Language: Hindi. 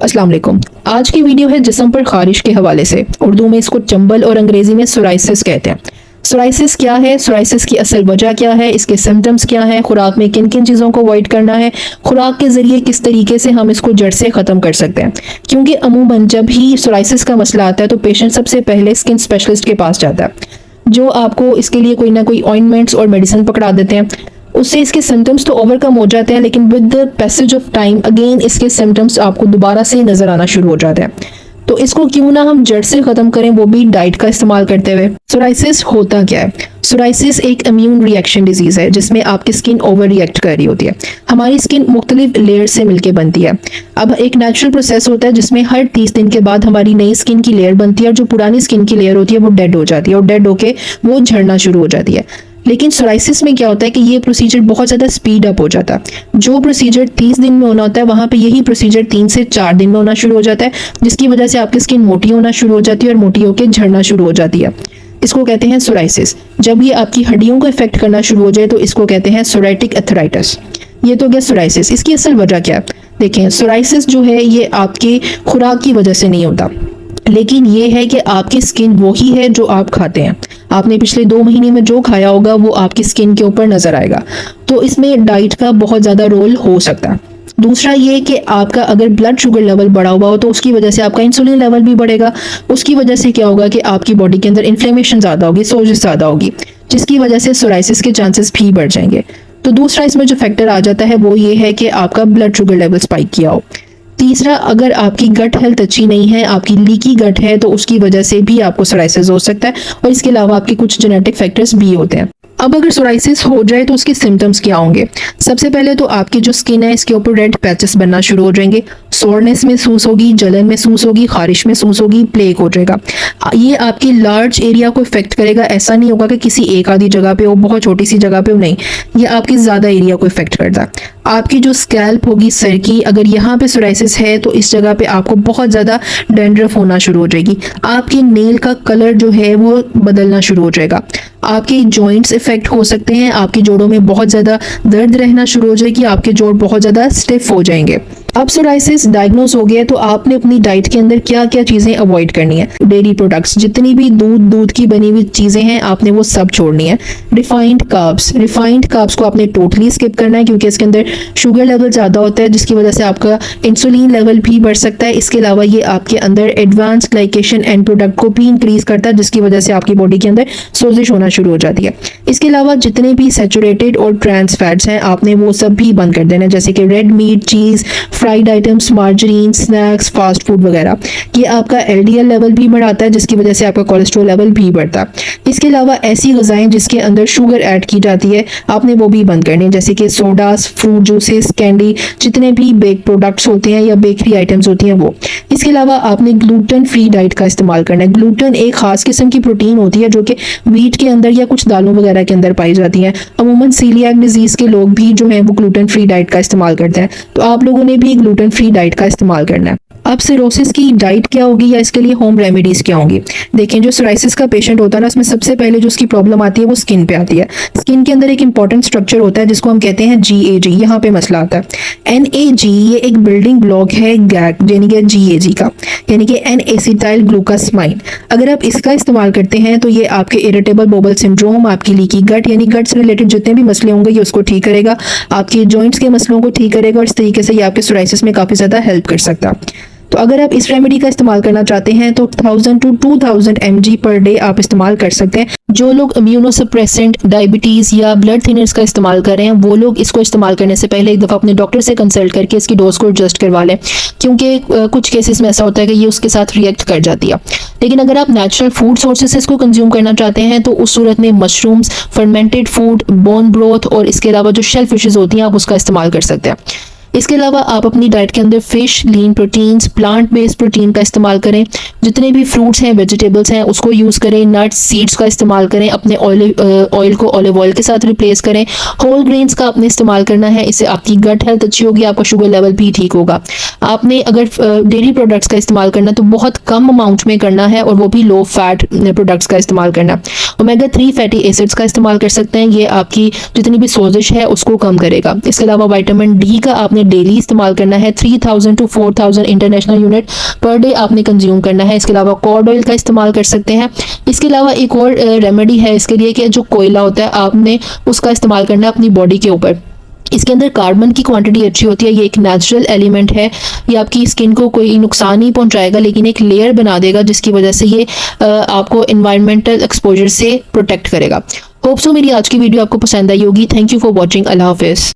अस्सलाम वालेकुम। आज की वीडियो है जिस्म पर खारिश के हवाले से। उर्दू में इसको चंबल और अंग्रेजी में सोराइसिस कहते हैं। सोराइसिस क्या है, सोराइसिस की असल वजह क्या है, इसके सिम्टम्स क्या है, खुराक में किन किन चीज़ों को अवॉइड करना है, खुराक के ज़रिए किस तरीके से हम इसको जड़ से ख़त्म कर सकते हैं। क्योंकि अमूमन जब ही सोराइसिस का मसला आता है तो पेशेंट सबसे पहले स्किन स्पेशलिस्ट के पास जाता है, जो आपको इसके लिए कोई ना कोई ऑइंटमेंट्स और मेडिसिन पकड़ा देते हैं। उससे इसके सिम्टम्स तो ओवरकम हो जाते हैं, लेकिन with the passage of time again इसके सिम्टम्स आपको दोबारा से नजर आना शुरू हो जाते हैं। तो इसको क्यों ना हम जड़ से खत्म करें, वो भी डाइट का इस्तेमाल करते हुए। सोराइसिस होता क्या है? सोराइसिस एक इम्यून रिएक्शन डिजीज है जिसमें आपकी स्किन ओवर रिएक्ट कर रही होती है। हमारी स्किन मुख्तलिफ लेयर से मिलकर बनती है। अब एक नेचुरल प्रोसेस होता है जिसमें हर 30 दिन के बाद हमारी नई स्किन की लेयर बनती है और जो पुरानी स्किन की लेयर होती है वो डेड हो जाती है और डेड होके वो झड़ना शुरू हो जाती है। लेकिन सोराइसिस में क्या होता है कि ये प्रोसीजर बहुत ज़्यादा स्पीड अप हो जाता है। जो प्रोसीजर 30 दिन में होना होता है वहाँ पे यही प्रोसीजर 3 से 4 दिन में होना शुरू हो जाता है, जिसकी वजह से आपकी स्किन मोटी होना शुरू हो जाती है और मोटी होकर झड़ना शुरू हो जाती है। इसको कहते हैं सोराइसिस। जब ये आपकी हड्डियों को इफेक्ट करना शुरू हो जाए तो इसको कहते हैं सोराइटिक अर्थराइटिस। ये तो गया सोराइसिस। इसकी असल वजह क्या है? देखें, सोराइसिस जो है ये आपकी खुराक की वजह से नहीं होता, लेकिन ये है कि आपकी स्किन वही है जो आप खाते हैं। आपने पिछले 2 महीने में जो खाया होगा वो आपकी स्किन के ऊपर नजर आएगा। तो इसमें डाइट का बहुत ज़्यादा रोल हो सकता है। दूसरा ये कि आपका अगर ब्लड शुगर लेवल बढ़ा हुआ हो तो उसकी वजह से आपका इंसुलिन लेवल भी बढ़ेगा। उसकी वजह से क्या होगा कि आपकी बॉडी के अंदर इन्फ्लेमेशन ज़्यादा होगी, सोजिश ज़्यादा होगी, जिसकी वजह से सोराइसिस के चांसेस भी बढ़ जाएंगे। तो दूसरा इसमें जो फैक्टर आ जाता है वो ये है कि आपका ब्लड शुगर लेवल स्पाइक किया हो। तीसरा, अगर आपकी गट हेल्थ अच्छी नहीं है, आपकी लीकी गट है, तो उसकी वजह से भी आपको सोराइसिस हो सकता है। और इसके अलावा आपके कुछ जेनेटिक फैक्टर्स भी होते हैं। अब अगर सोराइसिस हो जाए तो उसके सिम्टम्स क्या होंगे? सबसे पहले तो आपकी जो स्किन है इसके ऊपर रेड पैचेस बनना शुरू हो जाएंगे, सोरनेस महसूस होगी, जलन महसूस होगी, खारिश महसूस होगी, प्लेक हो जाएगा। ये आपकी लार्ज एरिया को इफेक्ट करेगा। ऐसा नहीं होगा कि किसी एक आधी जगह पे हो, बहुत छोटी सी जगह पे हो, नहीं, ये आपकी ज़्यादा एरिया को इफेक्ट करता है। आपकी जो स्कैल्प होगी सर की, अगर यहाँ पे सोराइसिस है तो इस जगह पे आपको बहुत ज़्यादा डैंड्रफ होना शुरू हो जाएगी। आपके नेल का कलर जो है वो बदलना शुरू हो जाएगा। आपके जॉइंट्स इफेक्ट हो सकते हैं। आपकी जोड़ों में बहुत ज़्यादा दर्द रहना शुरू हो जाएगी। आपके जोड़ बहुत ज़्यादा स्टिफ हो जाएंगे। अब सोराइसिस डायग्नोस हो गया तो आपने अपनी डाइट के अंदर क्या क्या चीज़ें अवॉइड करनी है। डेयरी प्रोडक्ट्स, जितनी भी दूध की बनी हुई चीज़ें हैं आपने वो सब छोड़नी है। रिफाइंड कार्ब्स को आपने टोटली स्किप करना है, क्योंकि इसके अंदर शुगर लेवल ज़्यादा होता है, जिसकी वजह से आपका इंसुलिन लेवल भी बढ़ सकता है। इसके अलावा ये आपके अंदर एडवांस ग्लाइकेशन एंड प्रोडक्ट को भी इंक्रीज करता है, जिसकी वजह से आपकी बॉडी के अंदर सोजिश होना शुरू हो जाती है। इसके अलावा जितने भी सैचुरेटेड और ट्रांस फैट्स हैं आपने वो सब भी बंद कर देना है, जैसे कि red meat, cheese, fried items, margarine, snacks, fast food वगैरह। ये आपका LDL लेवल भी बढ़ाता है, जिसकी वजह से आपका कोलेस्ट्रॉल लेवल भी बढ़ता है। इसके अलावा ऐसी ग़िज़ाएं जिसके अंदर शुगर ऐड की जाती है आपने वो भी बंद करनी है, जैसे कि सोडास, फ्रूट जूसेस, कैंडी, जितने भी बेक प्रोडक्ट्स होते हैं या बेकरी आइटम्स होती हैं वो। इसके अलावा आपने ग्लूटेन फ्री डाइट का इस्तेमाल करना है। ग्लूटेन एक खास किस्म की प्रोटीन होती है जो कि वीट के अंदर या कुछ दालों वगैरह के अंदर पाई जाती है। अमूमन सीलियाक डिजीज के लोग भी जो है वो ग्लूटेन फ्री डाइट का इस्तेमाल करते हैं, तो आप लोगों ने भी ग्लूटेन फ्री डाइट का इस्तेमाल करना है। अब सिरोसिस की डाइट क्या होगी या इसके लिए होम रेमेडीज क्या होंगी? देखें, जो सोराइसिस का पेशेंट होता है ना, उसमें सबसे पहले जो उसकी प्रॉब्लम आती है वो स्किन पे आती है। स्किन के अंदर एक इंपॉर्टेंट स्ट्रक्चर होता है जिसको हम कहते हैं GAG। यहाँ पे मसला आता है। NAG ये एक बिल्डिंग ब्लॉक है गैग यानी कि GAG का, यानी कि N-एसिटाइल ग्लूकोसामाइन। अगर आप इसका इस्तेमाल करते हैं तो ये आपके इरिटेबल बोवल सिंड्रोम, आपकी लीकी गट यानी गट से रिलेटेड जितने भी मसले होंगे ये उसको ठीक करेगा, आपके जॉइंट्स के मसलों को ठीक करेगा और इस तरीके से ये आपके सोराइसिस में काफ़ी ज़्यादा हेल्प कर सकता है। तो अगर आप इस रेमेडी का इस्तेमाल करना चाहते हैं तो 1000 to 2000 mg पर डे आप इस्तेमाल कर सकते हैं। जो लोग इम्यूनोसप्रेसेंट, डायबिटीज़ या ब्लड थिनर्स का इस्तेमाल कर रहे हैं वो लोग इसको इस्तेमाल करने से पहले एक दफ़ा अपने डॉक्टर से कंसल्ट करके इसकी डोज को एडजस्ट करवा लें, क्योंकि कुछ केसेस में ऐसा होता है कि ये उसके साथ रिएक्ट कर जाती है। लेकिन अगर आप नेचुरल फूड सोर्सेस से इसको कंज्यूम करना चाहते हैं तो उस सूरत में mushrooms, fermented food, bone broth और इसके अलावा जो शेल फिशेज होती हैं आप उसका इस्तेमाल कर सकते हैं। इसके अलावा आप अपनी डाइट के अंदर फिश, लीन प्रोटीन्स, प्लांट बेस्ड प्रोटीन का इस्तेमाल करें। जितने भी फ्रूट्स हैं, वेजिटेबल्स हैं उसको यूज़ करें। नट्स, सीड्स का इस्तेमाल करें। अपने ऑयल को ऑलिव ऑयल के साथ रिप्लेस करें। होल ग्रेन्स का आपने इस्तेमाल करना है, इससे आपकी गट हेल्थ अच्छी होगी, आपका शुगर लेवल भी ठीक होगा। आपने अगर डेयरी प्रोडक्ट्स का इस्तेमाल करना तो बहुत कम अमाउंट में करना है और वो भी लो फैट प्रोडक्ट्स का इस्तेमाल करना। ओमेगा 3 फैटी एसिड्स का इस्तेमाल कर सकते हैं, ये आपकी जितनी भी सोजिश है उसको कम करेगा। इसके अलावा विटामिन D का आपने आपने डेली इस्तेमाल करना है। 3000 to 4000 international unit per day आपने कंज्यूम करना है। इसके अलावा कॉड ऑयल का इस्तेमाल कर सकते हैं। इसके अलावा एक और रेमेडी है इसके लिए कि जो कोयला होता है आपने उसका इस्तेमाल करना है अपनी बॉडी के ऊपर। इसके अंदर कार्बन की क्वांटिटी अच्छी होती है, ये एक नेचुरल एलिमेंट है, ये आपकी स्किन को कोई नुकसान नहीं पहुंचाएगा लेकिन एक लेयर बना देगा जिसकी वजह से ये आपको इन्वायरमेंटल एक्सपोजर से प्रोटेक्ट करेगा। होप सो मेरी आज की वीडियो आपको पसंद आई होगी। Thank you for watching. अल्लाह हाफिज़।